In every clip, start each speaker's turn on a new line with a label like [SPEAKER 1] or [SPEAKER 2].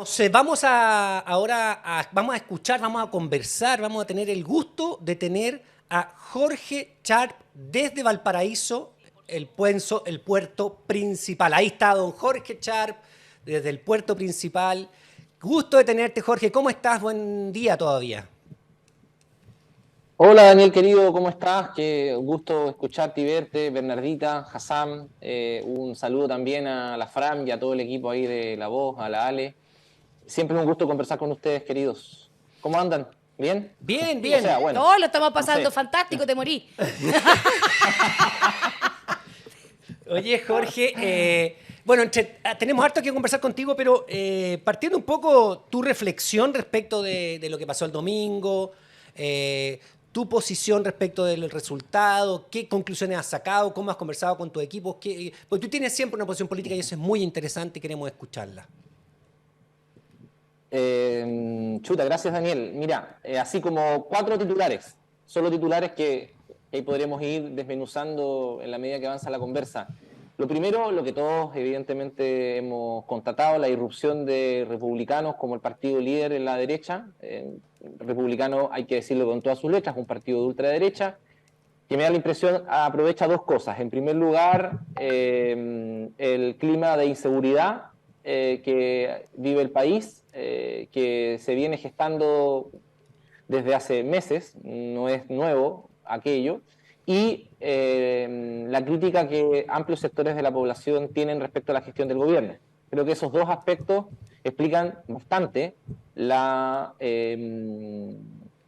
[SPEAKER 1] Entonces, vamos a escuchar, vamos a conversar, vamos a tener el gusto de tener a Jorge Sharp desde Valparaíso, el puerto principal. Ahí está don Jorge Sharp, desde el puerto principal. Gusto de tenerte, Jorge. ¿Cómo estás? Buen día todavía.
[SPEAKER 2] Hola Daniel querido, ¿cómo estás? Qué gusto escucharte y verte, Bernardita, Hassam, un saludo también a la Fran y a todo el equipo ahí de La Voz, a la Ale. Siempre es un gusto conversar con ustedes, queridos. ¿Cómo andan? ¿Bien?
[SPEAKER 1] Bien,
[SPEAKER 2] O
[SPEAKER 1] bien.
[SPEAKER 2] sea, bueno,
[SPEAKER 3] No, lo estamos
[SPEAKER 2] no
[SPEAKER 3] pasando
[SPEAKER 2] sé.
[SPEAKER 3] fantástico, te morí.
[SPEAKER 1] Oye, Jorge, bueno, tenemos harto que conversar contigo, pero partiendo un poco tu reflexión respecto de lo que pasó el domingo, tu posición respecto del resultado, qué conclusiones has sacado, cómo has conversado con tu equipo, porque tú tienes siempre una posición política y eso es muy interesante y queremos escucharla.
[SPEAKER 2] Chuta, gracias Daniel. Mira, así como cuatro titulares, solo titulares que ahí podremos ir desmenuzando en la medida que avanza la conversa. Lo primero, lo que todos evidentemente hemos constatado, la irrupción de republicanos como el partido líder en la derecha. Republicano, hay que decirlo con todas sus letras, un partido de ultraderecha, que me da la impresión aprovecha dos cosas. En primer lugar, el clima de inseguridad que vive el país, que se viene gestando desde hace meses, no es nuevo aquello, y la crítica que amplios sectores de la población tienen respecto a la gestión del gobierno. Creo que esos dos aspectos explican bastante la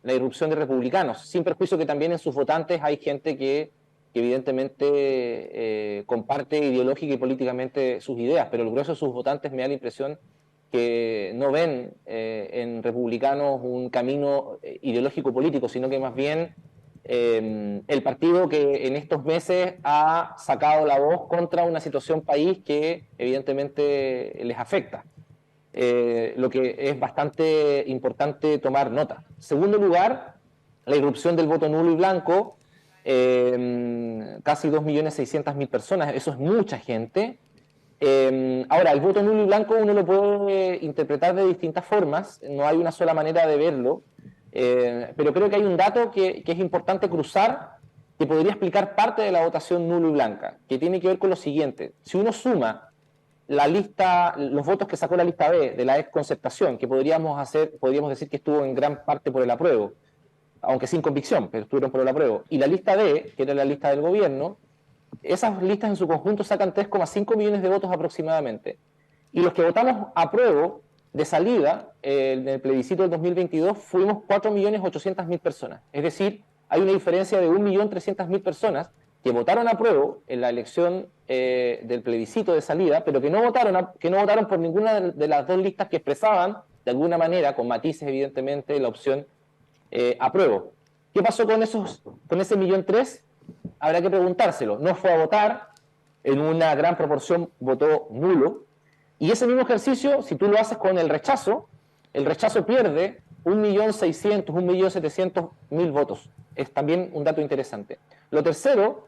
[SPEAKER 2] irrupción de republicanos, sin perjuicio que también en sus votantes hay gente que evidentemente comparte ideológica y políticamente sus ideas, pero el grueso de sus votantes me da la impresión que no ven en republicanos un camino ideológico político, sino que más bien el partido que en estos meses ha sacado la voz contra una situación país que evidentemente les afecta. Lo que es bastante importante tomar nota. Segundo lugar, la irrupción del voto nulo y blanco, casi 2.600.000 personas, eso es mucha gente. Ahora, el voto nulo y blanco uno lo puede interpretar de distintas formas, no hay una sola manera de verlo, pero creo que hay un dato que es importante cruzar, que podría explicar parte de la votación nulo y blanca, que tiene que ver con lo siguiente. Si uno suma la lista, los votos que sacó la lista B de la ex concertación, que podríamos decir que estuvo en gran parte por el apruebo, aunque sin convicción, pero estuvieron por el apruebo, y la lista D, que era la lista del gobierno, esas listas en su conjunto sacan 3,5 millones de votos aproximadamente. Y los que votamos apruebo de salida en el plebiscito del 2022 fuimos 4.800.000 personas. Es decir, hay una diferencia de 1.300.000 personas que votaron apruebo en la elección del plebiscito de salida, pero que no votaron por ninguna de las dos listas que expresaban, de alguna manera, con matices evidentemente, la opción apruebo. ¿Qué pasó con ese 1.300.000? Habrá que preguntárselo. No fue a votar, en una gran proporción votó nulo, y ese mismo ejercicio, si tú lo haces con el rechazo pierde 1.600.000, 1.700.000 votos. Es también un dato interesante. Lo tercero,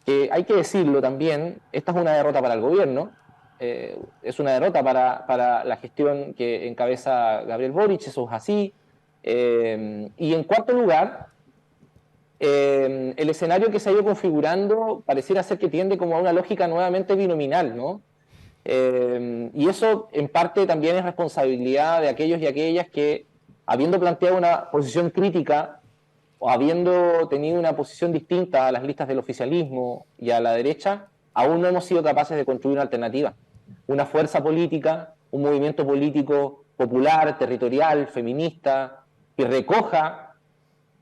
[SPEAKER 2] que hay que decirlo también, esta es una derrota para el gobierno, es una derrota para la gestión que encabeza Gabriel Boric, eso es así. Y en cuarto lugar, el escenario que se ha ido configurando pareciera ser que tiende como a una lógica nuevamente binominal, ¿no? Y eso en parte también es responsabilidad de aquellos y aquellas que, habiendo planteado una posición crítica o habiendo tenido una posición distinta a las listas del oficialismo y a la derecha, aún no hemos sido capaces de construir una alternativa. Una fuerza política, un movimiento político popular, territorial, feminista, que recoja,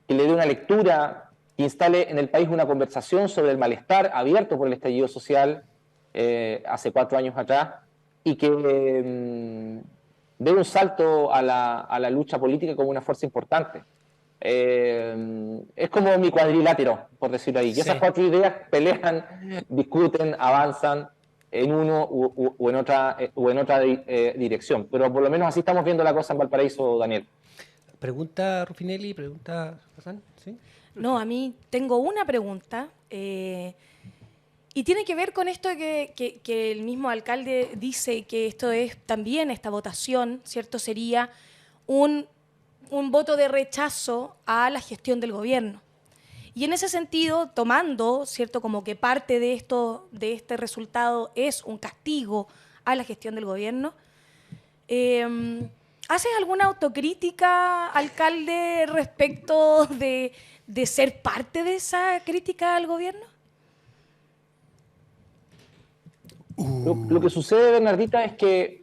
[SPEAKER 2] que le dé una lectura, que instale en el país una conversación sobre el malestar abierto por el estallido social hace 4 años atrás y que dé un salto a la lucha política como una fuerza importante. Es como mi cuadrilátero, por decirlo ahí, que esas
[SPEAKER 1] Sí.
[SPEAKER 2] cuatro ideas pelean, discuten, avanzan en uno u en otra dirección. Pero por lo menos así estamos viendo la cosa en Valparaíso, Daniel.
[SPEAKER 1] Pregunta Rufinelli, pregunta Hassan, ¿sí?
[SPEAKER 3] No, a mí tengo una pregunta. Y tiene que ver con esto que el mismo alcalde dice que esto es también, esta votación, ¿cierto? Sería un voto de rechazo a la gestión del gobierno. Y en ese sentido, tomando, ¿cierto?, como que parte de este resultado es un castigo a la gestión del gobierno, ¿haces alguna autocrítica, alcalde, respecto de ser parte de esa crítica al gobierno?
[SPEAKER 2] Lo que sucede, Bernardita, es que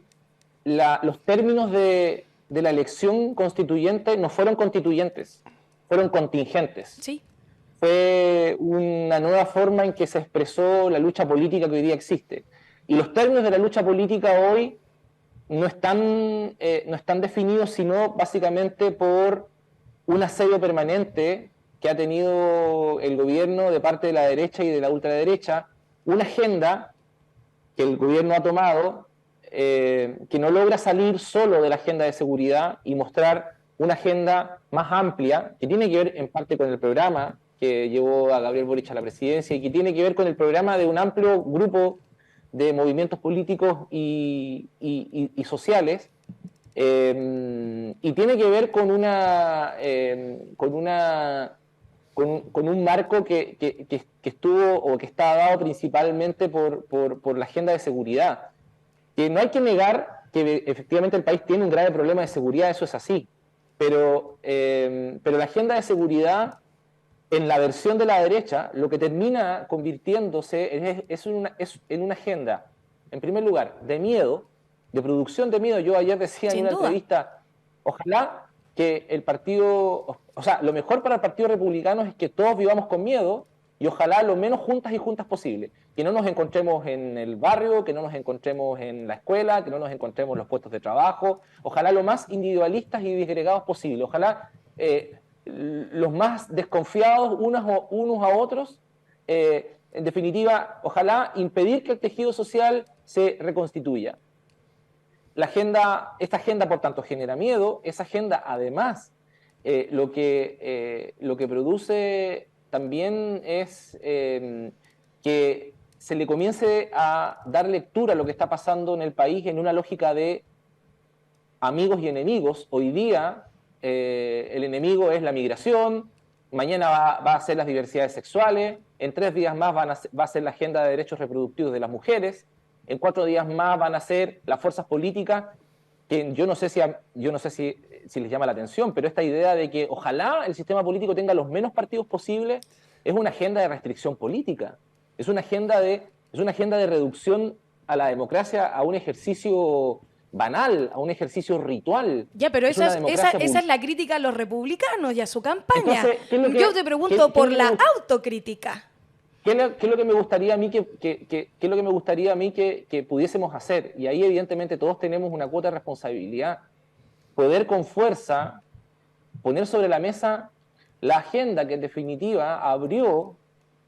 [SPEAKER 2] los términos de la elección constituyente no fueron constituyentes, fueron contingentes.
[SPEAKER 3] Sí.
[SPEAKER 2] Fue una nueva forma en que se expresó la lucha política que hoy día existe. Y los términos de la lucha política hoy no están definidos sino básicamente por un asedio permanente que ha tenido el gobierno de parte de la derecha y de la ultraderecha, una agenda que el gobierno ha tomado, que no logra salir solo de la agenda de seguridad y mostrar una agenda más amplia, que tiene que ver en parte con el programa que llevó a Gabriel Boric a la presidencia y que tiene que ver con el programa de un amplio grupo de movimientos políticos y sociales, y tiene que ver con un marco que estuvo o que está dado principalmente por la agenda de seguridad. Que no hay que negar que efectivamente el país tiene un grave problema de seguridad, eso es así, pero la agenda de seguridad en la versión de la derecha lo que termina convirtiéndose es en una agenda, en primer lugar, de miedo, de producción de miedo. Yo ayer decía en una entrevista, ojalá que el partido, o sea, lo mejor para el Partido Republicano es que todos vivamos con miedo y ojalá lo menos juntas y juntas posible. Que no nos encontremos en el barrio, que no nos encontremos en la escuela, que no nos encontremos en los puestos de trabajo, ojalá lo más individualistas y disgregados posible, ojalá los más desconfiados unos a otros, en definitiva, ojalá impedir que el tejido social se reconstituya. Esta agenda, por tanto, genera miedo. Esa agenda, además, lo que produce también es que se le comience a dar lectura a lo que está pasando en el país en una lógica de amigos y enemigos. Hoy día el enemigo es la migración, mañana va a ser las diversidades sexuales, en 3 días más va a ser la agenda de derechos reproductivos de las mujeres, en 4 días más van a ser las fuerzas políticas, que yo no sé si les llama la atención, pero esta idea de que ojalá el sistema político tenga los menos partidos posibles es una agenda de restricción política, es una agenda de reducción a la democracia a un ejercicio banal, a un ejercicio ritual.
[SPEAKER 3] Ya, pero esa es la crítica a los republicanos y a su campaña. Entonces, yo te pregunto por la autocrítica.
[SPEAKER 2] ¿Qué es lo que me gustaría a mí que pudiésemos hacer? Y ahí evidentemente todos tenemos una cuota de responsabilidad. Poder con fuerza poner sobre la mesa la agenda que en definitiva abrió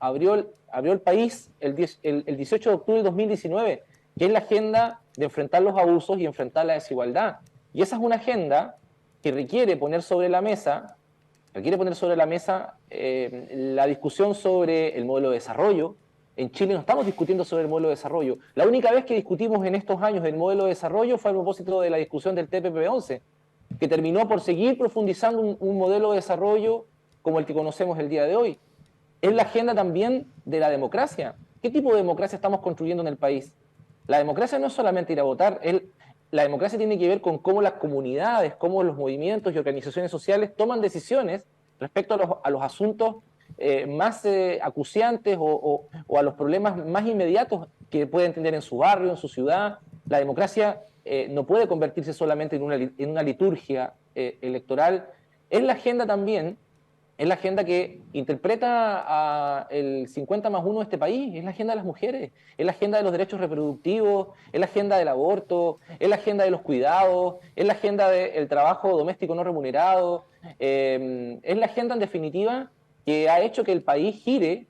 [SPEAKER 2] el país el 18 de octubre del 2019, que es la agenda de enfrentar los abusos y enfrentar la desigualdad. Y esa es una agenda que requiere poner sobre la mesa la discusión sobre el modelo de desarrollo. En Chile no estamos discutiendo sobre el modelo de desarrollo. La única vez que discutimos en estos años el modelo de desarrollo fue a propósito de la discusión del TPP-11, que terminó por seguir profundizando un modelo de desarrollo como el que conocemos el día de hoy. Es la agenda también de la democracia. ¿Qué tipo de democracia estamos construyendo en el país? La democracia no es solamente ir a votar, la democracia tiene que ver con cómo las comunidades, cómo los movimientos y organizaciones sociales toman decisiones respecto a los asuntos más acuciantes o a los problemas más inmediatos que pueden tener en su barrio, en su ciudad. La democracia no puede convertirse solamente en una liturgia electoral. Es la agenda también, es la agenda que interpreta el 50+1 de este país, es la agenda de las mujeres, es la agenda de los derechos reproductivos, es la agenda del aborto, es la agenda de los cuidados, es la agenda del trabajo doméstico no remunerado, es la agenda en definitiva que ha hecho que el país gire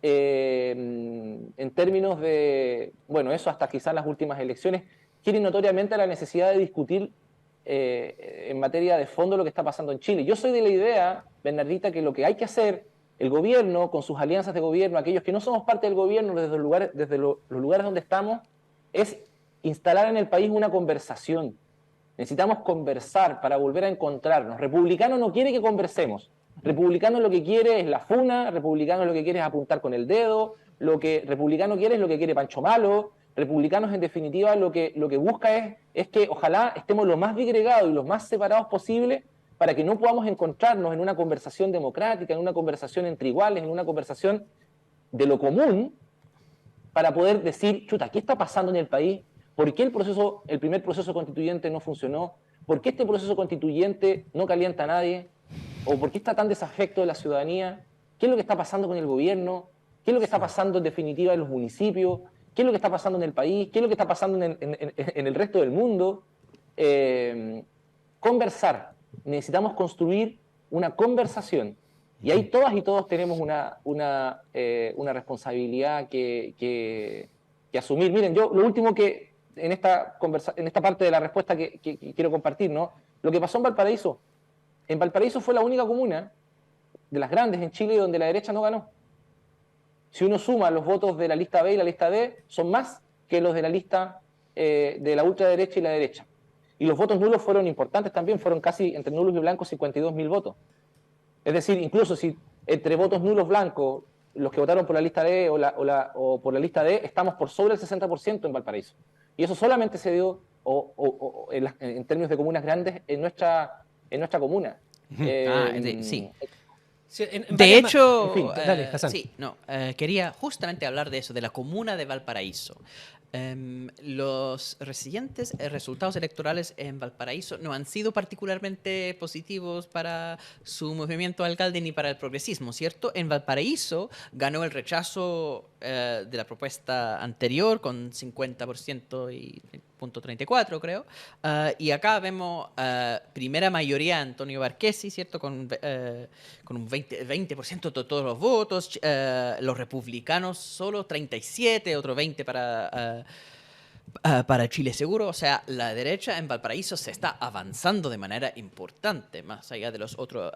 [SPEAKER 2] en términos de, bueno, eso hasta quizás las últimas elecciones, gire notoriamente a la necesidad de discutir en materia de fondo lo que está pasando en Chile. Yo soy de la idea, Bernardita, que lo que hay que hacer el gobierno, con sus alianzas de gobierno, aquellos que no somos parte del gobierno desde los lugares donde estamos, es instalar en el país una conversación. Necesitamos conversar para volver a encontrarnos. Republicano no quiere que conversemos. Republicano lo que quiere es la funa, republicano lo que quiere es apuntar con el dedo, lo que republicano quiere es lo que quiere Pancho Malo. Republicanos, en definitiva, lo que busca es que ojalá estemos lo más disgregados y los más separados posible para que no podamos encontrarnos en una conversación democrática, en una conversación entre iguales, en una conversación de lo común, para poder decir, chuta, ¿qué está pasando en el país? ¿Por qué el primer proceso constituyente no funcionó? ¿Por qué este proceso constituyente no calienta a nadie? ¿O por qué está tan desafecto de la ciudadanía? ¿Qué es lo que está pasando con el gobierno? ¿Qué es lo que está pasando en definitiva en los municipios? ¿Qué es lo que está pasando en el país? ¿Qué es lo que está pasando en el resto del mundo? Conversar. Necesitamos construir una conversación. Y ahí todas y todos tenemos una responsabilidad que asumir. Miren, yo lo último que en esta parte de la respuesta que quiero compartir, ¿no? Lo que pasó en Valparaíso. En Valparaíso fue la única comuna de las grandes en Chile donde la derecha no ganó. Si uno suma los votos de la lista B y la lista D, son más que los de la lista de la ultraderecha y la derecha. Y los votos nulos fueron importantes también, fueron casi entre nulos y blancos 52.000 votos. Es decir, incluso si entre votos nulos blancos, los que votaron por la lista D o por la lista D, estamos por sobre el 60% en Valparaíso. Y eso solamente se dio en términos de comunas grandes en nuestra comuna.
[SPEAKER 4] Sí.
[SPEAKER 1] Sí,
[SPEAKER 4] De hecho,
[SPEAKER 1] en fin, dale, Hassan.
[SPEAKER 4] quería justamente hablar de eso, de la comuna de Valparaíso. Los recientes resultados electorales en Valparaíso no han sido particularmente positivos para su movimiento alcalde ni para el progresismo, ¿cierto? En Valparaíso ganó el rechazo de la propuesta anterior con 50% y .34, creo. Y acá vemos primera mayoría Antonio Barquesi, ¿cierto? Con un 20% de todos los votos. Los republicanos solo 37, otro 20 para Chile Seguro. O sea, la derecha en Valparaíso se está avanzando de manera importante, más allá de los otros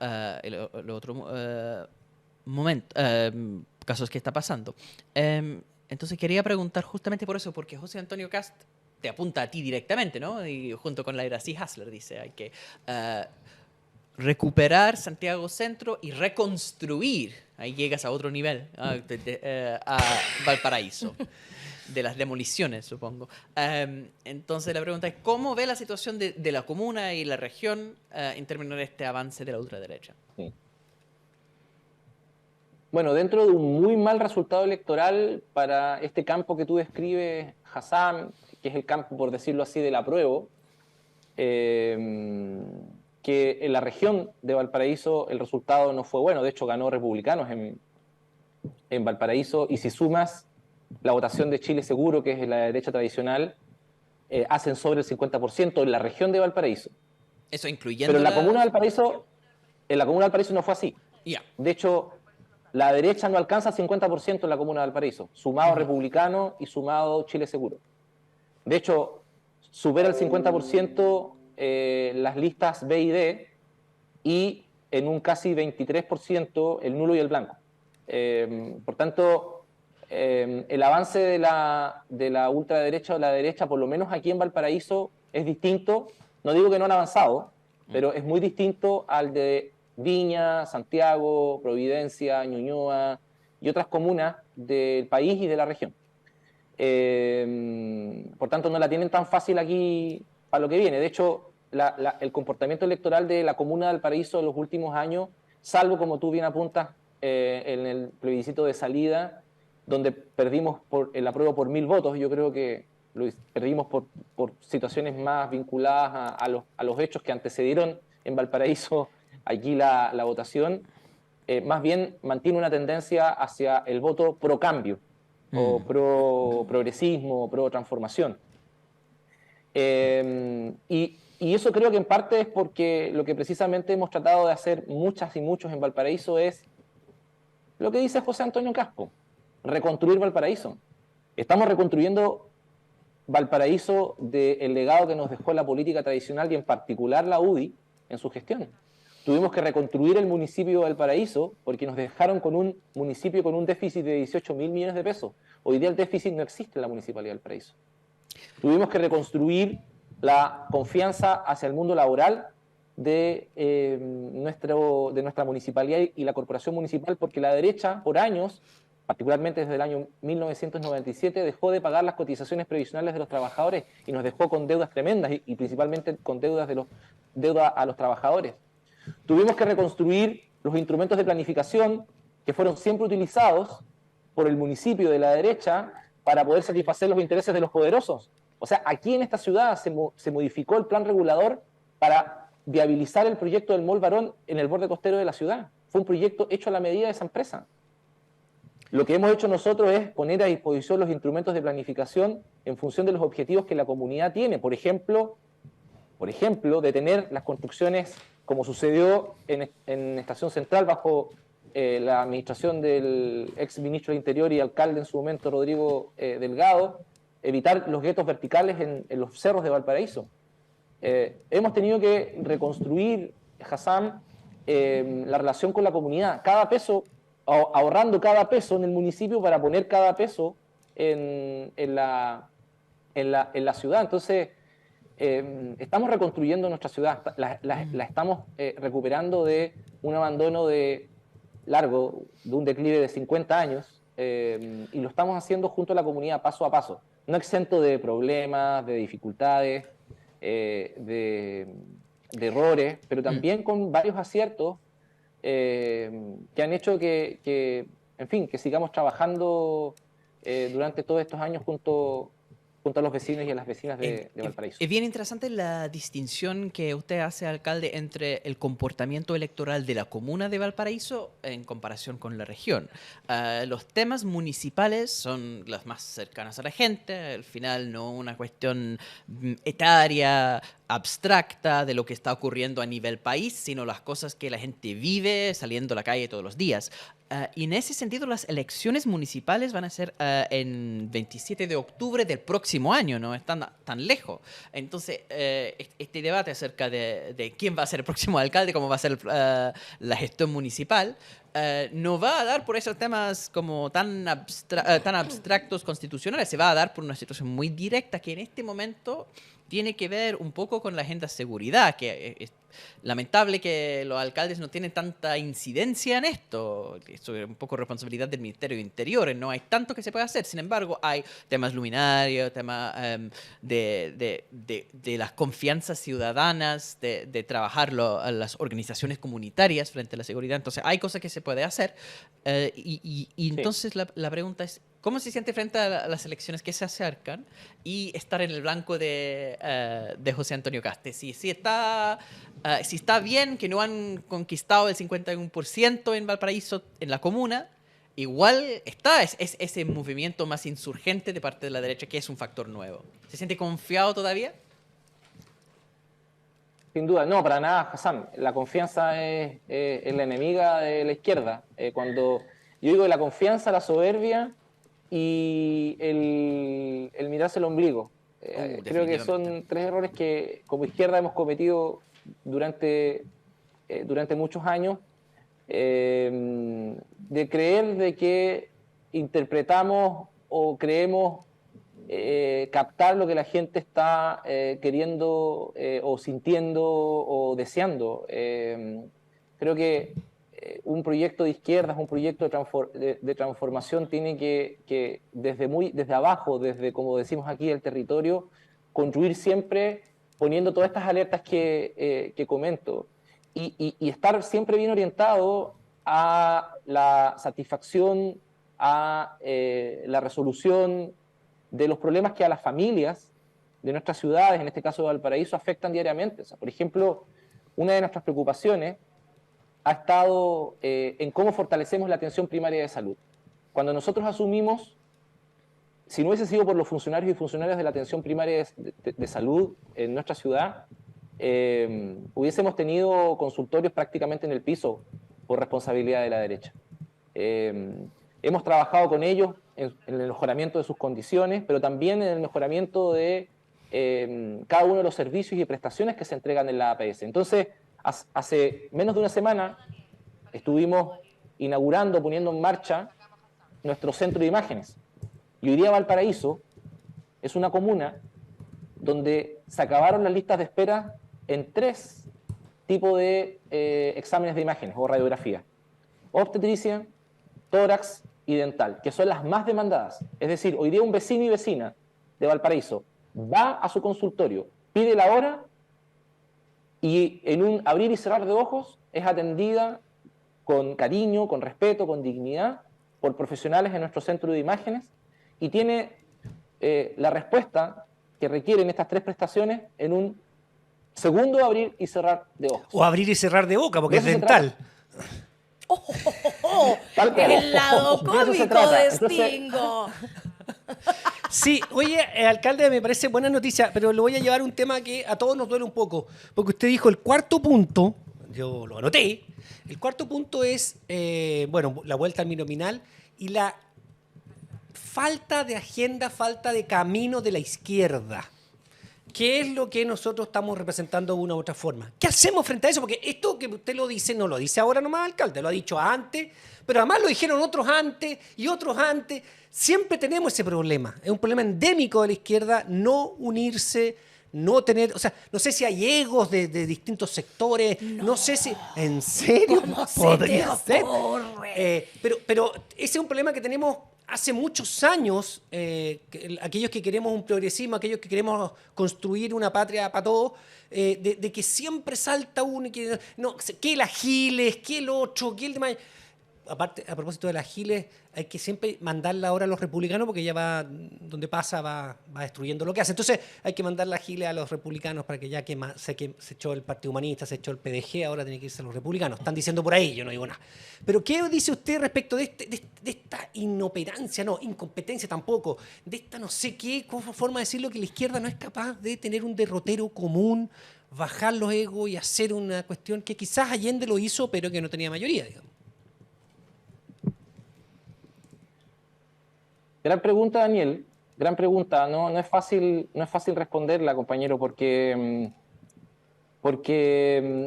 [SPEAKER 4] casos que está pasando. Entonces quería preguntar justamente por eso, porque José Antonio Kast te apunta a ti directamente, ¿no? Y junto con la Iracy Hasler dice, hay que recuperar Santiago Centro y reconstruir, ahí llegas a otro nivel, a Valparaíso, de las demoliciones, supongo. Entonces la pregunta es, ¿cómo ve la situación de la comuna y la región en términos de este avance de la ultraderecha?
[SPEAKER 2] Sí. Bueno, dentro de un muy mal resultado electoral para este campo que tú describes, Hassan, que es el campo, por decirlo así, del apruebo, que en la región de Valparaíso el resultado no fue bueno. De hecho, ganó Republicanos en Valparaíso, y si sumas la votación de Chile Seguro, que es la derecha tradicional, hacen sobre el 50% en la región de Valparaíso.
[SPEAKER 4] Eso incluyendo...
[SPEAKER 2] Pero en la comuna de Valparaíso no fue así.
[SPEAKER 4] Yeah.
[SPEAKER 2] De hecho, la derecha no alcanza el 50% en la comuna de Valparaíso, sumado Republicano y sumado Chile Seguro. De hecho, supera el 50% las listas B y D, y en un casi 23% el nulo y el blanco. Por tanto, el avance de la ultraderecha o la derecha, por lo menos aquí en Valparaíso, es distinto. No digo que no han avanzado, pero es muy distinto al de Viña, Santiago, Providencia, Ñuñoa y otras comunas del país y de la región. Por tanto, no la tienen tan fácil aquí para lo que viene. De hecho, el comportamiento electoral de la comuna de Valparaíso en los últimos años, salvo, como tú bien apuntas, en el plebiscito de salida, donde perdimos el apruebo por 1000 votos, yo creo que lo perdimos por situaciones más vinculadas a los hechos que antecedieron en Valparaíso aquí la votación, más bien mantiene una tendencia hacia el voto pro cambio, o pro progresismo, pro transformación. Y eso creo que en parte es porque lo que precisamente hemos tratado de hacer muchas y muchos en Valparaíso es lo que dice José Antonio Caspo: reconstruir Valparaíso. Estamos reconstruyendo Valparaíso del legado que nos dejó la política tradicional y en particular la UDI en su gestión. Tuvimos que reconstruir el municipio de Valparaíso porque nos dejaron con un municipio con un déficit de 18.000 millones de pesos. Hoy día el déficit no existe en la Municipalidad de Valparaíso. Tuvimos que reconstruir la confianza hacia el mundo laboral de nuestra municipalidad y la corporación municipal, porque la derecha, por años, particularmente desde el año 1997, dejó de pagar las cotizaciones previsionales de los trabajadores y nos dejó con deudas tremendas y principalmente con deuda a los trabajadores. Tuvimos que reconstruir los instrumentos de planificación que fueron siempre utilizados por el municipio de la derecha para poder satisfacer los intereses de los poderosos. O sea, aquí en esta ciudad se modificó el plan regulador para viabilizar el proyecto del Mall Barón en el borde costero de la ciudad. Fue un proyecto hecho a la medida de esa empresa. Lo que hemos hecho nosotros es poner a disposición los instrumentos de planificación en función de los objetivos que la comunidad tiene. Por ejemplo, detener las construcciones como sucedió en Estación Central bajo la administración del ex ministro del Interior y alcalde en su momento, Rodrigo Delgado, evitar los guetos verticales en los cerros de Valparaíso. Hemos tenido que reconstruir, Hassan, la relación con la comunidad, cada peso, ahorrando cada peso en el municipio para poner cada peso en la ciudad. Entonces, estamos reconstruyendo nuestra ciudad, la estamos recuperando de un abandono largo, de un declive de 50 años, y lo estamos haciendo junto a la comunidad paso a paso, no exento de problemas, de dificultades, de errores, pero también con varios aciertos que han hecho que sigamos trabajando durante todos estos años junto a los vecinos y a las vecinas de Valparaíso.
[SPEAKER 4] Es bien interesante la distinción que usted hace, alcalde, entre el comportamiento electoral de la comuna de Valparaíso en comparación con la región. Los temas municipales son los más cercanos a la gente, al final no una cuestión etaria, abstracta de lo que está ocurriendo a nivel país, sino las cosas que la gente vive saliendo a la calle todos los días. Y en ese sentido, las elecciones municipales van a ser en 27 de octubre del próximo año, no están tan lejos. Entonces, este debate acerca de quién va a ser el próximo alcalde, cómo va a ser la gestión municipal, no va a dar por esos temas como tan abstractos constitucionales, se va a dar por una situación muy directa que en este momento tiene que ver un poco con la agenda de seguridad, que es lamentable que los alcaldes no tienen tanta incidencia en esto. Esto es un poco responsabilidad del Ministerio de Interior, no hay tanto que se puede hacer. Sin embargo, hay temas luminarios, temas de las confianzas ciudadanas, de trabajar las organizaciones comunitarias frente a la seguridad. Entonces, hay cosas que se puede hacer. Entonces, la pregunta es, ¿cómo se siente frente a las elecciones que se acercan y estar en el blanco de José Antonio Caste? Si está bien que no han conquistado el 51% en Valparaíso, en la comuna, igual está ese movimiento más insurgente de parte de la derecha, que es un factor nuevo. ¿Se siente confiado todavía?
[SPEAKER 2] Sin duda, no, para nada, Hassan. La confianza es la enemiga de la izquierda. Cuando yo digo la confianza, la soberbia y el mirarse el ombligo. Creo que son tres errores que como izquierda hemos cometido durante muchos años, de creer de que interpretamos o creemos captar lo que la gente está queriendo o sintiendo o deseando. Creo que un proyecto de izquierdas, un proyecto de transformación tiene que desde abajo, desde, como decimos aquí, el territorio, construir siempre poniendo todas estas alertas que comento y estar siempre bien orientado a la satisfacción, a la resolución de los problemas que a las familias de nuestras ciudades, en este caso de Valparaíso, afectan diariamente. O sea, por ejemplo, una de nuestras preocupaciones ha estado en cómo fortalecemos la atención primaria de salud. Cuando nosotros asumimos, si no hubiese sido por los funcionarios y funcionarias de la atención primaria de salud en nuestra ciudad, hubiésemos tenido consultorios prácticamente en el piso por responsabilidad de la derecha. Hemos trabajado con ellos en el mejoramiento de sus condiciones, pero también en el mejoramiento de cada uno de los servicios y prestaciones que se entregan en la APS. Entonces, Hace menos de una semana estuvimos inaugurando, poniendo en marcha nuestro centro de imágenes. Y hoy día Valparaíso es una comuna donde se acabaron las listas de espera en 3 tipos de exámenes de imágenes o radiografía: obstetricia, tórax y dental, que son las más demandadas. Es decir, hoy día un vecino y vecina de Valparaíso va a su consultorio, pide la hora y en un abrir y cerrar de ojos es atendida con cariño, con respeto, con dignidad por profesionales en nuestro centro de imágenes y tiene la respuesta que requieren estas 3 prestaciones en un segundo abrir y cerrar de ojos.
[SPEAKER 1] O abrir y cerrar de boca, porque
[SPEAKER 2] De
[SPEAKER 1] es
[SPEAKER 2] eso se
[SPEAKER 1] dental.
[SPEAKER 2] Tal cual.
[SPEAKER 3] El lado
[SPEAKER 2] De eso se
[SPEAKER 3] cómico
[SPEAKER 2] trata.
[SPEAKER 3] de
[SPEAKER 2] Entonces,
[SPEAKER 3] Stingo.
[SPEAKER 1] Sí, oye, alcalde, me parece buena noticia, pero lo voy a llevar a un tema que a todos nos duele un poco, porque usted dijo el cuarto punto, yo lo anoté, el cuarto punto es, bueno, la vuelta al binominal y la falta de agenda, falta de camino de la izquierda. ¿Qué es lo que nosotros estamos representando de una u otra forma? ¿Qué hacemos frente a eso? Porque esto que usted lo dice, no lo dice ahora nomás, alcalde, lo ha dicho antes, pero además lo dijeron otros antes y otros antes. Siempre tenemos ese problema. Es un problema endémico de la izquierda no unirse, no tener... O sea, no sé si hay egos de distintos sectores, no sé si... ¿En serio?
[SPEAKER 3] ¿Cómo se
[SPEAKER 1] Podría
[SPEAKER 3] te
[SPEAKER 1] ser.
[SPEAKER 3] ocurre?
[SPEAKER 1] Pero ese es un problema que tenemos hace muchos años, aquellos que queremos un progresismo, aquellos que queremos construir una patria para todos, de que siempre salta uno y que, no, que el Agiles, que el otro, que el demás. Aparte, a propósito del Agiles, hay que siempre mandarla ahora a los republicanos porque ya va, donde pasa, va destruyendo lo que hace. Entonces hay que mandarla Agiles a los republicanos para que ya que se echó el Partido Humanista, se echó el PDG, ahora tiene que irse a los republicanos. Están diciendo por ahí, yo no digo nada. Pero ¿qué dice usted respecto de esta inoperancia, no, incompetencia tampoco, de esta no sé qué forma de decirlo, que la izquierda no es capaz de tener un derrotero común, bajar los egos y hacer una cuestión que quizás Allende lo hizo, pero que no tenía mayoría, digamos?
[SPEAKER 2] Gran pregunta, Daniel. Gran pregunta. No es fácil responderla, compañero, porque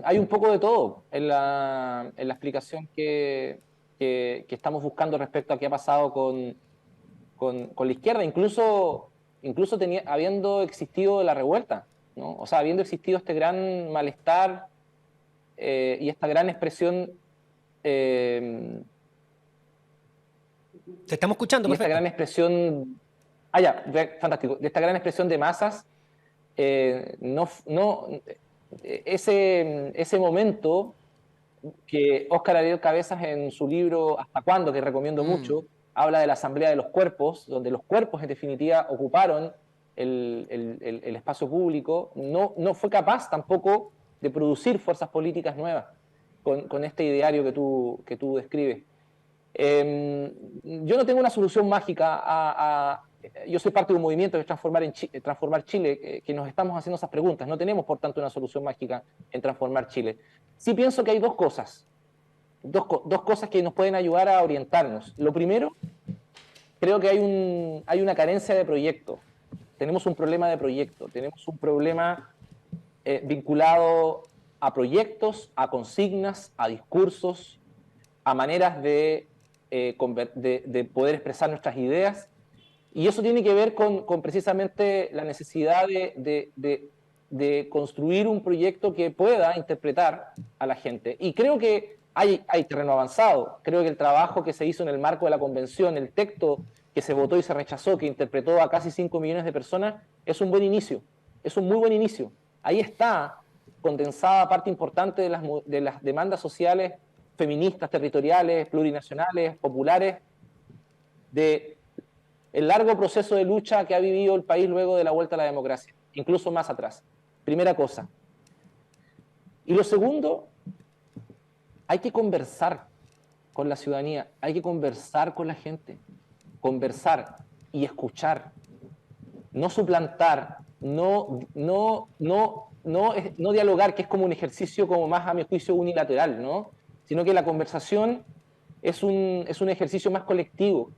[SPEAKER 2] hay un poco de todo en la explicación que estamos buscando respecto a qué ha pasado con la izquierda, incluso habiendo existido la revuelta, ¿no? O sea, habiendo existido este gran malestar y esta gran expresión.
[SPEAKER 1] Te estamos escuchando,
[SPEAKER 2] Y esta
[SPEAKER 1] perfecto.
[SPEAKER 2] gran expresión, fantástico, de esta gran expresión de masas, ese momento que Óscar Ariel Cabezas en su libro ¿Hasta cuándo?, que recomiendo mucho, habla de la asamblea de los cuerpos, donde los cuerpos en definitiva ocuparon el espacio público, no fue capaz tampoco de producir fuerzas políticas nuevas con este ideario que tú describes. Yo no tengo una solución mágica yo soy parte de un movimiento que es Transformar Chile, que nos estamos haciendo esas preguntas. No tenemos, por tanto, una solución mágica en Transformar Chile. Sí pienso que hay dos cosas que nos pueden ayudar a orientarnos. Lo primero, creo que hay una carencia de proyecto. Tenemos un problema de proyecto, tenemos un problema vinculado a proyectos, a consignas, a discursos, a maneras de poder expresar nuestras ideas, y eso tiene que ver con precisamente la necesidad de construir un proyecto que pueda interpretar a la gente. Y creo que hay terreno avanzado. Creo que el trabajo que se hizo en el marco de la convención, el texto que se votó y se rechazó, que interpretó a casi 5 millones de personas, es un buen inicio, es un muy buen inicio. Ahí está condensada parte importante de las demandas sociales feministas, territoriales, plurinacionales, populares, de el largo proceso de lucha que ha vivido el país luego de la vuelta a la democracia, incluso más atrás. Primera cosa. Y lo segundo, hay que conversar con la ciudadanía, hay que conversar con la gente, conversar y escuchar, no suplantar, no dialogar, que es como un ejercicio como más, a mi juicio, unilateral, ¿no? Sino que la conversación es un ejercicio más colectivo,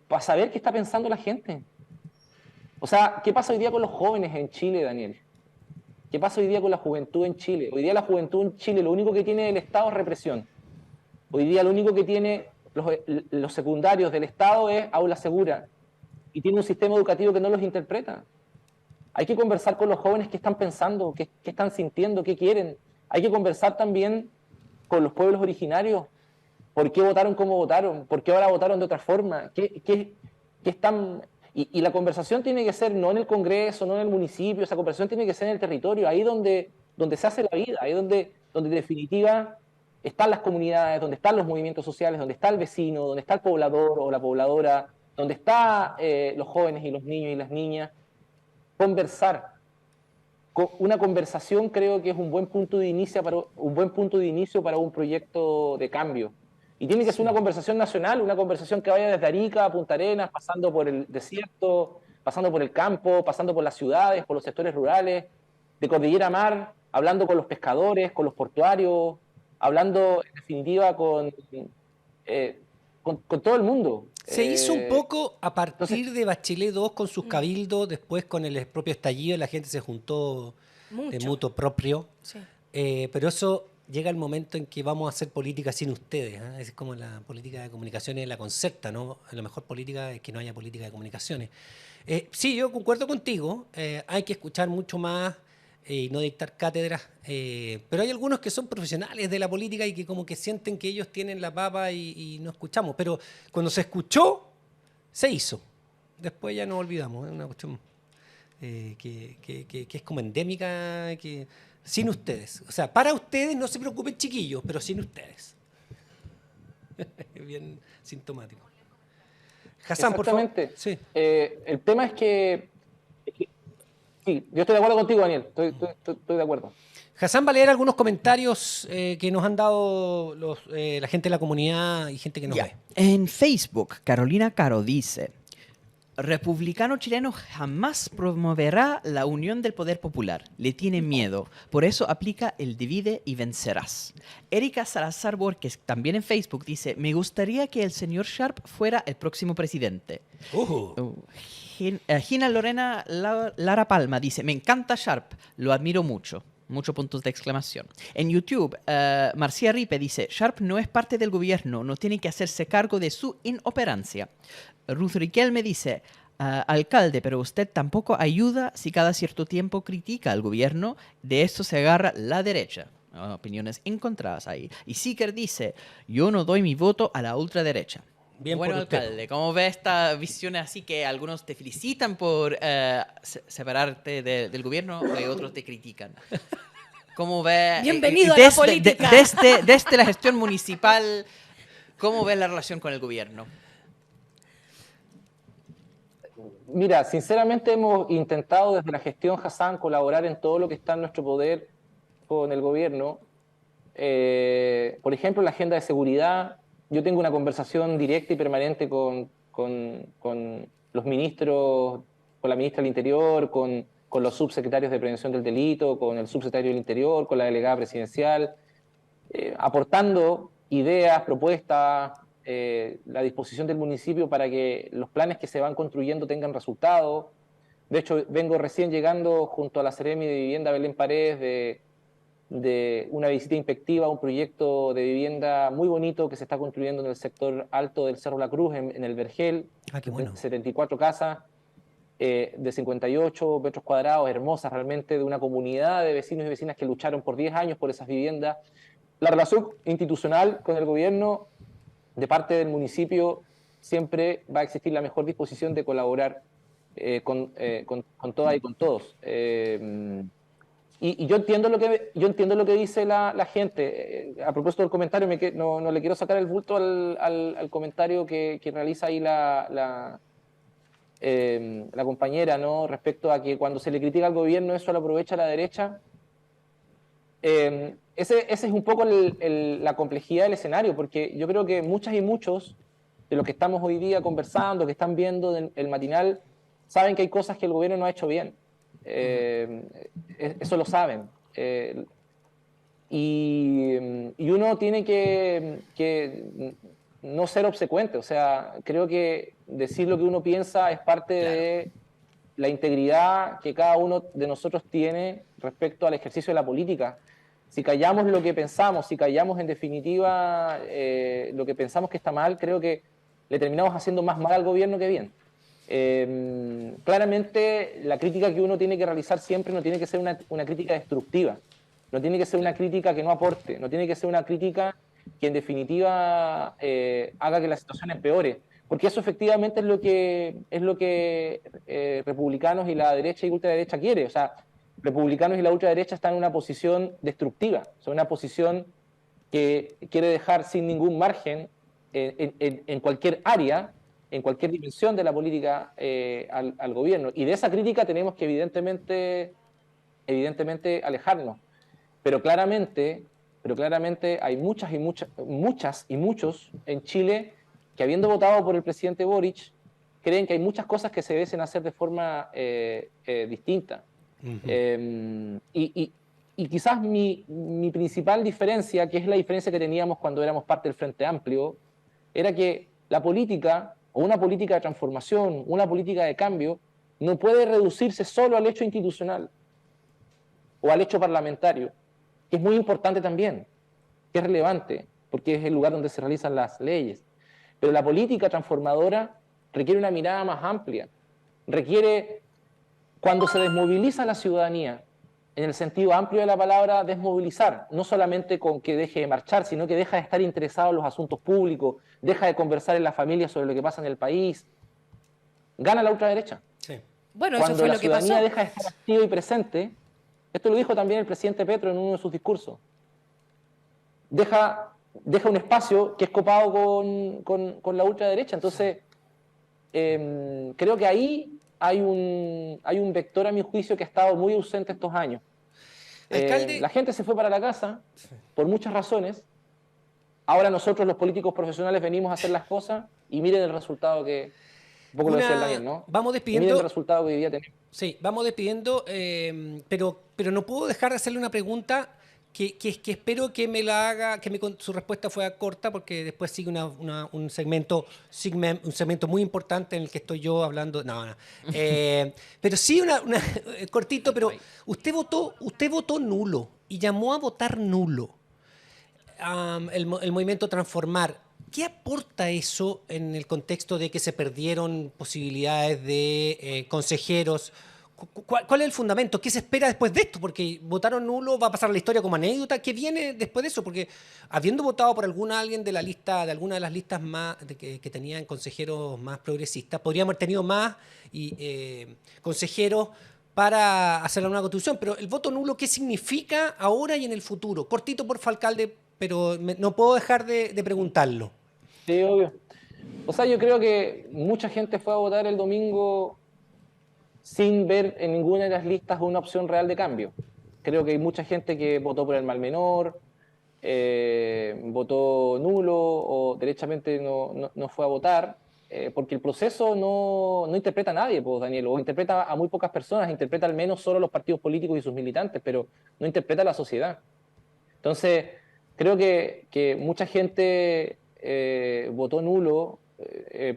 [SPEAKER 2] para saber qué está pensando la gente. O sea, ¿qué pasa hoy día con los jóvenes en Chile, Daniel? ¿Qué pasa hoy día con la juventud en Chile? Hoy día la juventud en Chile lo único que tiene el Estado es represión. Hoy día lo único que tiene los secundarios del Estado es aula segura y tiene un sistema educativo que no los interpreta. Hay que conversar con los jóvenes qué están pensando, qué están sintiendo, qué quieren. Hay que conversar también con los pueblos originarios. ¿Por qué votaron como votaron? ¿Por qué ahora votaron de otra forma? ¿Qué están...? Y la conversación tiene que ser no en el Congreso, no en el municipio, esa conversación tiene que ser en el territorio, ahí donde se hace la vida, ahí donde en definitiva están las comunidades, donde están los movimientos sociales, donde está el vecino, donde está el poblador o la pobladora, donde están los jóvenes y los niños y las niñas. Conversar. Una conversación creo que es un buen punto de inicio para un proyecto de cambio. Y tiene que ser una conversación nacional, una conversación que vaya desde Arica a Punta Arenas, pasando por el desierto, pasando por el campo, pasando por las ciudades, por los sectores rurales, de Cordillera a Mar, hablando con los pescadores, con los portuarios, hablando en definitiva con todo el mundo.
[SPEAKER 1] Se hizo un poco a partir
[SPEAKER 2] entonces,
[SPEAKER 1] de Bachelet 2 con sus cabildos, después con el propio estallido, la gente se juntó de
[SPEAKER 3] Mucho.
[SPEAKER 1] mutuo propio.
[SPEAKER 3] Sí.
[SPEAKER 1] Pero eso llega el momento en que vamos a hacer política sin ustedes. Es como la política de comunicaciones, la concepta, ¿no? La mejor política es que no haya política de comunicaciones. Sí, yo concuerdo contigo. Hay que escuchar mucho más y no dictar cátedras. Pero hay algunos que son profesionales de la política y que como que sienten que ellos tienen la papa y no escuchamos. Pero cuando se escuchó, se hizo. Después ya nos olvidamos. Es una cuestión que es como endémica, que sin ustedes. O sea, para ustedes no se preocupen, chiquillos, pero sin ustedes. Es bien sintomático. Hassan, por favor.
[SPEAKER 2] exactamente.
[SPEAKER 1] Sí.
[SPEAKER 2] El tema es que sí, yo estoy de acuerdo contigo, Daniel. Estoy de acuerdo.
[SPEAKER 1] Hassan va a leer algunos comentarios que nos han dado la gente de la comunidad y gente que nos
[SPEAKER 4] Ya.
[SPEAKER 1] ve.
[SPEAKER 4] En Facebook, Carolina Caro dice: Republicano chileno jamás promoverá la unión del poder popular. Le tiene miedo. Por eso aplica el divide y vencerás. Erika Salazar Borges, también en Facebook, dice: me gustaría que el señor Sharp fuera el próximo presidente. Gina Lorena Lara Palma dice: me encanta Sharp, lo admiro mucho. Muchos puntos de exclamación. En YouTube, Marcia Ripe dice: Sharp no es parte del gobierno, no tiene que hacerse cargo de su inoperancia. Ruth Riquelme dice: alcalde, pero usted tampoco ayuda si cada cierto tiempo critica al gobierno, de esto se agarra la derecha. Opiniones encontradas ahí. Y Seeker dice: yo no doy mi voto a la ultraderecha.
[SPEAKER 1] Bien
[SPEAKER 4] Bueno,
[SPEAKER 1] por usted.
[SPEAKER 4] alcalde, ¿cómo ve esta visión así que algunos te felicitan por separarte del gobierno y otros te critican? ¿Cómo ve?
[SPEAKER 3] Bienvenido a la política.
[SPEAKER 4] Desde la gestión municipal, ¿cómo ve la relación con el gobierno?
[SPEAKER 2] Mira, sinceramente hemos intentado desde la gestión Hassan colaborar en todo lo que está en nuestro poder con el gobierno. Por ejemplo, la agenda de seguridad. Yo tengo una conversación directa y permanente con los ministros, con la ministra del Interior, con los subsecretarios de Prevención del Delito, con el subsecretario del Interior, con la delegada presidencial, aportando ideas, propuestas, la disposición del municipio para que los planes que se van construyendo tengan resultados. De hecho, vengo recién llegando junto a la Seremi de Vivienda Belén Paredes de una visita inspectiva a un proyecto de vivienda muy bonito que se está construyendo en el sector alto del Cerro La Cruz, en el Vergel.
[SPEAKER 1] Qué bueno.
[SPEAKER 2] 74 casas de 58 metros cuadrados, hermosas realmente, de una comunidad de vecinos y vecinas que lucharon por 10 años por esas viviendas. La relación institucional con el gobierno de parte del municipio siempre va a existir la mejor disposición de colaborar con todas y con todos. Y yo entiendo lo que dice la gente. A propósito del comentario, no le quiero sacar el bulto al comentario que realiza ahí la compañera, ¿no? Respecto a que cuando se le critica al gobierno eso lo aprovecha la derecha. Ese es un poco la complejidad del escenario, porque yo creo que muchas y muchos de los que estamos hoy día conversando, que están viendo el matinal, saben que hay cosas que el gobierno no ha hecho bien. Eso lo saben. Y uno tiene que no ser obsecuente. O sea, creo que decir lo que uno piensa es parte la integridad que cada uno de nosotros tiene respecto al ejercicio de la política. Si callamos lo que pensamos, si callamos en definitiva lo que pensamos que está mal, creo que le terminamos haciendo más mal al gobierno que bien. Claramente la crítica que uno tiene que realizar siempre no tiene que ser una crítica destructiva, no tiene que ser una crítica que no aporte, no tiene que ser una crítica que en definitiva haga que la situación empeore, porque eso efectivamente es lo que republicanos y la derecha y ultraderecha quiere. O sea, republicanos y la ultraderecha están en una posición destructiva, son una posición que quiere dejar sin ningún margen en cualquier área, en cualquier dimensión de la política al gobierno. Y de esa crítica tenemos que evidentemente alejarnos. Pero claramente hay muchas y muchos en Chile que, habiendo votado por el presidente Boric, creen que hay muchas cosas que se deben hacer de forma distinta. Uh-huh. Y quizás mi principal diferencia, que es la diferencia que teníamos cuando éramos parte del Frente Amplio, era que la política, o una política de transformación, una política de cambio, no puede reducirse solo al hecho institucional o al hecho parlamentario, que es muy importante también, que es relevante, porque es el lugar donde se realizan las leyes. Pero la política transformadora requiere una mirada más amplia, requiere, cuando se desmoviliza la ciudadanía, en el sentido amplio de la palabra, desmovilizar, no solamente con que deje de marchar, sino que deja de estar interesado en los asuntos públicos, deja de conversar en la familia sobre lo que pasa en el país, gana la ultraderecha.
[SPEAKER 3] Sí. Bueno,
[SPEAKER 2] cuando
[SPEAKER 3] eso fue
[SPEAKER 2] la
[SPEAKER 3] lo que pasó.
[SPEAKER 2] ciudadanía deja de estar activa y presente, esto lo dijo también el presidente Petro en uno de sus discursos, deja un espacio que es copado con la ultraderecha. Entonces, creo que ahí hay un vector, a mi juicio, que ha estado muy ausente estos años. La gente se fue para la casa por muchas razones. Ahora nosotros, los políticos profesionales, venimos a hacer las cosas y miren el resultado que... Un poco lo decía Daniel, ¿no?
[SPEAKER 1] Vamos despidiendo.
[SPEAKER 2] Miren el resultado que hoy día tenemos.
[SPEAKER 1] Sí, vamos despidiendo, pero no puedo dejar de hacerle una pregunta que espero que me la haga, su respuesta fuera corta, porque después sigue un segmento muy importante en el que estoy yo hablando. No. Pero sí cortito, pero usted votó nulo y llamó a votar nulo el movimiento Transformar. ¿Qué aporta eso en el contexto de que se perdieron posibilidades de consejeros? ¿Cuál es el fundamento? ¿Qué se espera después de esto? Porque votaron nulo, va a pasar la historia como anécdota. ¿Qué viene después de eso? Porque habiendo votado por alguien de alguna de las listas más que tenían consejeros más progresistas, podríamos haber tenido más consejeros para hacer la nueva constitución. Pero el voto nulo, ¿qué significa ahora y en el futuro? Cortito, por alcalde, pero no puedo dejar de preguntarlo.
[SPEAKER 2] Sí, obvio. O sea, yo creo que mucha gente fue a votar el domingo sin ver en ninguna de las listas una opción real de cambio. Creo que hay mucha gente que votó por el mal menor, votó nulo o derechamente no fue a votar, porque el proceso no interpreta a nadie, pues, Daniel, o interpreta a muy pocas personas, interpreta al menos solo a los partidos políticos y sus militantes, pero no interpreta a la sociedad. Entonces, creo que mucha gente votó nulo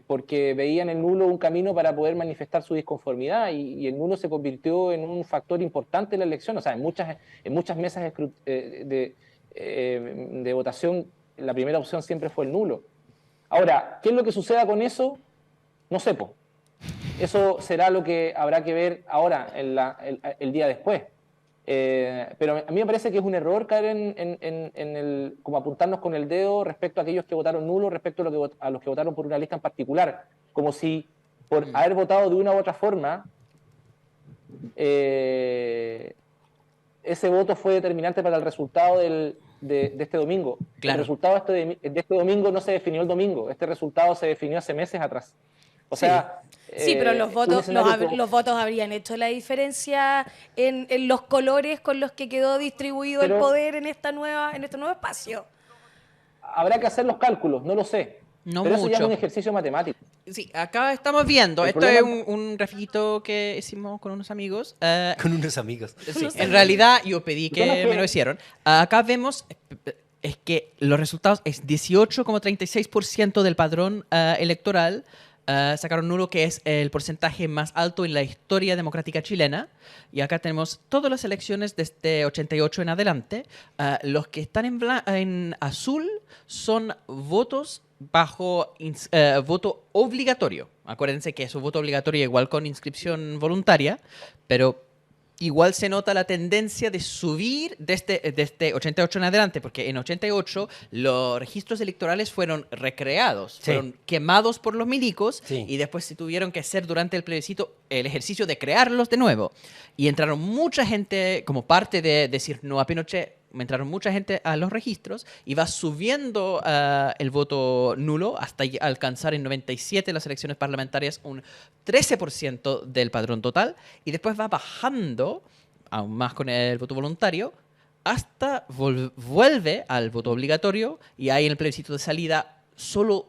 [SPEAKER 2] porque veían en el nulo un camino para poder manifestar su disconformidad y el nulo se convirtió en un factor importante en la elección. O sea, en muchas mesas de votación la primera opción siempre fue el nulo. Ahora, ¿qué es lo que suceda con eso? No sé, po. Eso será lo que habrá que ver ahora, el día después. Pero a mí me parece que es un error caer como apuntarnos con el dedo respecto a aquellos que votaron nulo, respecto a los que votaron por una lista en particular, como si por haber votado de una u otra forma ese voto fue determinante para el resultado de este domingo.
[SPEAKER 4] Claro.
[SPEAKER 2] El resultado de este domingo no se definió el domingo, este resultado se definió hace meses atrás. O sea,
[SPEAKER 3] sí, pero los votos habrían hecho la diferencia en los colores con los que quedó distribuido el poder en este nuevo espacio.
[SPEAKER 2] Habrá que hacer los cálculos, no lo sé.
[SPEAKER 4] No
[SPEAKER 2] pero
[SPEAKER 4] mucho.
[SPEAKER 2] Eso ya es un ejercicio matemático.
[SPEAKER 4] Sí, acá estamos viendo. Esto es un refrito que hicimos con unos amigos.
[SPEAKER 1] Con unos amigos.
[SPEAKER 4] Sí, en realidad yo pedí que me lo hicieron. Acá vemos... Es que los resultados es 18,36% del padrón electoral sacaron nulo, que es el porcentaje más alto en la historia democrática chilena. Y acá tenemos todas las elecciones desde 88 en adelante. Los que están en azul son votos bajo voto obligatorio. Acuérdense que es un voto obligatorio igual con inscripción voluntaria, pero igual se nota la tendencia de subir desde 88 en adelante, porque en 88 los registros electorales fueron recreados,
[SPEAKER 1] Sí.
[SPEAKER 4] fueron quemados por los milicos,
[SPEAKER 1] Sí.
[SPEAKER 4] y después se tuvieron que hacer durante el plebiscito el ejercicio de crearlos de nuevo. Y entraron mucha gente, como parte de decir no a Pinochet, entraron mucha gente a los registros y va subiendo el voto nulo hasta alcanzar en 97 las elecciones parlamentarias un 13% del padrón total, y después va bajando aún más con el voto voluntario hasta vuelve al voto obligatorio, y ahí en el plebiscito de salida solo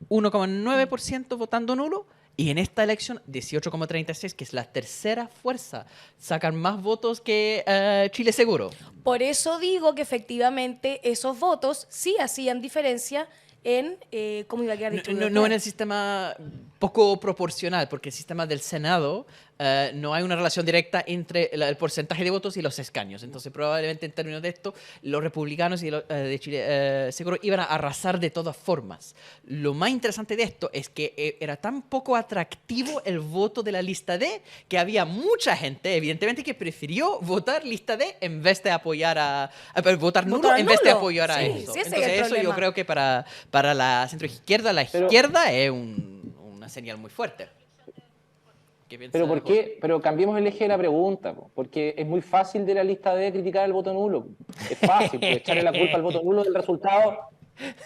[SPEAKER 4] 1,9% votando nulo. Y en esta elección, 18,36, que es la tercera fuerza, sacan más votos que Chile Seguro.
[SPEAKER 3] Por eso digo que efectivamente esos votos sí hacían diferencia en cómo iba a quedar distribuido.
[SPEAKER 4] No en el sistema poco proporcional, porque el sistema del Senado no hay una relación directa entre el porcentaje de votos y los escaños. Entonces, probablemente en términos de esto, los republicanos y de Chile Seguro iban a arrasar de todas formas. Lo más interesante de esto es que era tan poco atractivo el voto de la lista D que había mucha gente, evidentemente, que prefirió votar lista D en vez de apoyar votar nulo
[SPEAKER 3] Votar
[SPEAKER 4] en vez de
[SPEAKER 3] nulo.
[SPEAKER 4] apoyar a
[SPEAKER 3] Sí,
[SPEAKER 4] eso.
[SPEAKER 3] sí, ese es el
[SPEAKER 4] Entonces, eso yo
[SPEAKER 3] problema.
[SPEAKER 4] creo que para la centroizquierda, la izquierda es una señal muy fuerte. ¿Qué piensa
[SPEAKER 2] Pero ¿por
[SPEAKER 4] Jorge?
[SPEAKER 2] qué? Pero cambiemos el eje de la pregunta, po, porque es muy fácil de la lista D criticar el voto nulo. Es fácil, pues, echarle la culpa al voto nulo del resultado.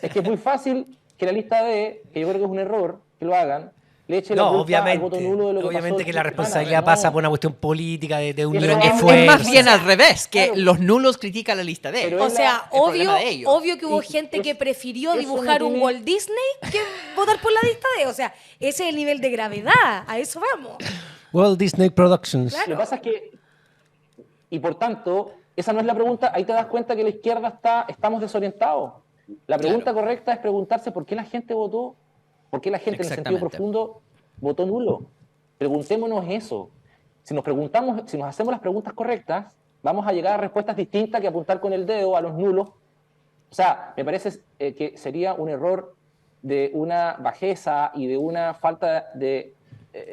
[SPEAKER 2] Es que es muy fácil que la lista D, que yo creo que es un error que lo hagan, le eche la
[SPEAKER 1] No,
[SPEAKER 2] culpa al voto
[SPEAKER 1] obviamente.
[SPEAKER 2] nulo de lo que
[SPEAKER 1] Obviamente
[SPEAKER 2] pasó
[SPEAKER 1] que la
[SPEAKER 2] esta
[SPEAKER 1] responsabilidad
[SPEAKER 2] semana.
[SPEAKER 1] pasa por una cuestión política, de
[SPEAKER 2] Pero
[SPEAKER 1] unión de
[SPEAKER 2] es
[SPEAKER 4] Es
[SPEAKER 1] fuerzas.
[SPEAKER 4] más bien al revés, que
[SPEAKER 2] Claro.
[SPEAKER 4] los nulos critican la lista D.
[SPEAKER 2] Pero
[SPEAKER 3] O
[SPEAKER 2] es
[SPEAKER 3] sea,
[SPEAKER 4] el problema de ellos.
[SPEAKER 3] obvio que hubo
[SPEAKER 2] Y
[SPEAKER 3] gente que
[SPEAKER 2] es-
[SPEAKER 3] prefirió
[SPEAKER 2] eso
[SPEAKER 3] dibujar
[SPEAKER 2] no
[SPEAKER 3] un
[SPEAKER 2] tiene-
[SPEAKER 3] Walt Disney que votar por la lista D. O sea, ese es el nivel de gravedad. A eso vamos.
[SPEAKER 1] Walt Disney Productions.
[SPEAKER 3] Claro.
[SPEAKER 2] Lo que pasa es que, y por tanto, esa no es la pregunta, ahí te das cuenta que la izquierda estamos desorientados. La pregunta correcta es preguntarse por qué la gente votó, por qué la gente en el sentido
[SPEAKER 4] Exactamente.
[SPEAKER 2] profundo votó nulo. Preguntémonos eso. Si nos hacemos las preguntas correctas, vamos a llegar a respuestas distintas que apuntar con el dedo a los nulos. O sea, me parece que sería un error de una bajeza y de una falta de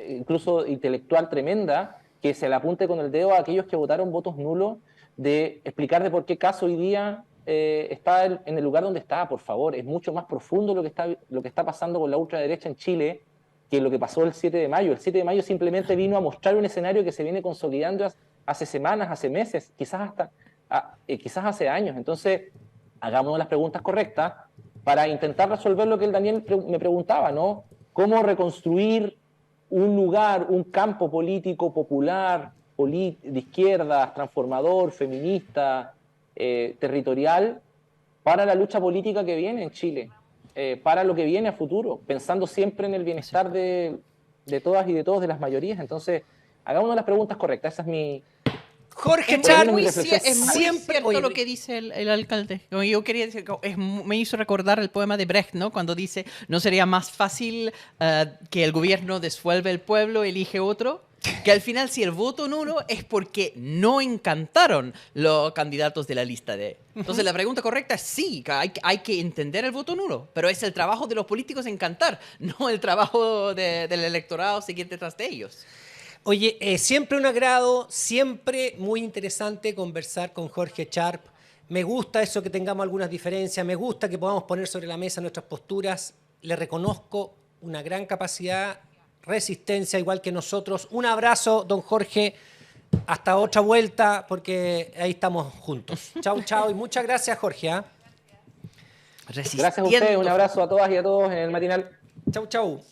[SPEAKER 2] incluso intelectual tremenda que se le apunte con el dedo a aquellos que votaron votos nulos, de explicar de por qué caso hoy día está en el lugar donde está, por favor. Es mucho más profundo lo que está pasando con la ultraderecha en Chile que lo que pasó el 7 de mayo. El 7 de mayo simplemente vino a mostrar un escenario que se viene consolidando hace semanas, hace meses, quizás hace años. Entonces, hagámonos las preguntas correctas para intentar resolver lo que el Daniel me preguntaba, ¿no? ¿Cómo reconstruir un lugar, un campo político popular, de izquierdas, transformador, feminista, territorial, para la lucha política que viene en Chile, para lo que viene a futuro, pensando siempre en el bienestar de todas y de todos, de las mayorías? Entonces, hagámonos las preguntas correctas. Esa es mi...
[SPEAKER 1] Jorge
[SPEAKER 2] Es
[SPEAKER 1] Char,
[SPEAKER 2] muy
[SPEAKER 4] Es muy
[SPEAKER 1] siempre...
[SPEAKER 4] cierto
[SPEAKER 1] oye,
[SPEAKER 4] lo que dice el alcalde. Como yo quería decir, me hizo recordar el poema de Brecht, ¿no? Cuando dice, ¿no sería más fácil que el gobierno desuelve el pueblo, elige otro? Que al final, si el voto nulo es porque no encantaron los candidatos de la lista D. Entonces, la pregunta correcta es sí, que hay que entender el voto nulo, pero es el trabajo de los políticos encantar, no el trabajo del electorado seguir detrás de ellos.
[SPEAKER 1] Oye, siempre un agrado, siempre muy interesante conversar con Jorge Sharp. Me gusta eso que tengamos algunas diferencias, me gusta que podamos poner sobre la mesa nuestras posturas. Le reconozco una gran capacidad, resistencia, igual que nosotros. Un abrazo, don Jorge. Hasta otra vuelta, porque ahí estamos juntos. Chau, chau. Y muchas gracias, Jorge.
[SPEAKER 2] Gracias a ustedes, un abrazo a todas y a todos en el matinal.
[SPEAKER 1] Chau, chau.